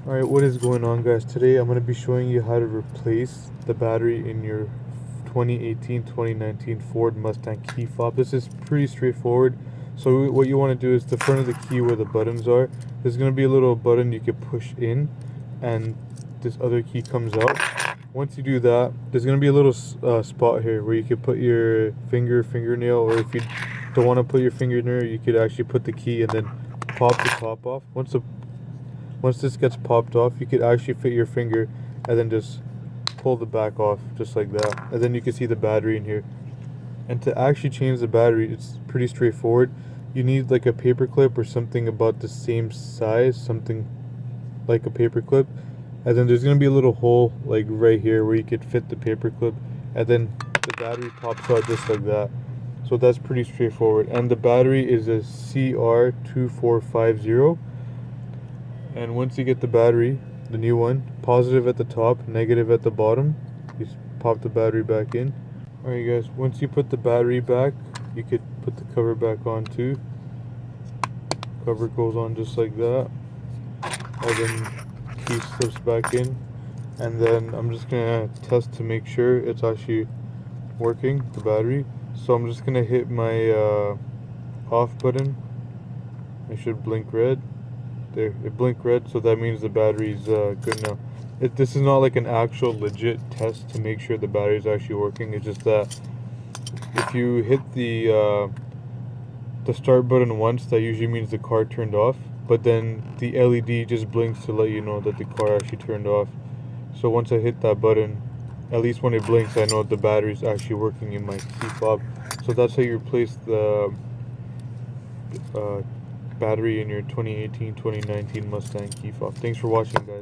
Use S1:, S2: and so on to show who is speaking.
S1: Alright, what is going on, guys? Today I'm going to be showing you how to replace the battery in your 2018-2019 Ford Mustang key fob. This is pretty straightforward. So what you want to do is the front of the key where the buttons are, there's going to be a little button you can push in and this other key comes out. Once you do that, there's going to be a little spot here where you could put your fingernail, or if you don't want to put your fingernail, you could actually put the key and then pop the top off. Once this gets popped off, you could actually fit your finger and then just pull the back off just like that. And then you can see the battery in here. And to actually change the battery, it's pretty straightforward. You need like a paper clip or something about the same size, something like a paper clip. And then there's going to be a little hole like right here where you could fit the paper clip. And then the battery pops out just like that. So that's pretty straightforward. And the battery is a CR2450. And once you get the battery, the new one, positive at the top, negative at the bottom, you just pop the battery back in. Alright guys, once you put the battery back, you could put the cover back on too. Cover goes on just like that. And then key slips back in. And then I'm just going to test to make sure it's actually working, the battery. So I'm just going to hit my off button. It should blink red. There, it blinked red, so that means the battery's good now. This is not like an actual legit test to make sure the battery's actually working. It's just that if you hit the start button once, that usually means the car turned off. But then the LED just blinks to let you know that the car actually turned off. So once I hit that button, at least when it blinks, I know the battery's actually working in my key fob. So that's how you replace the battery in your 2018-2019 Mustang key fob. Thanks for watching, guys.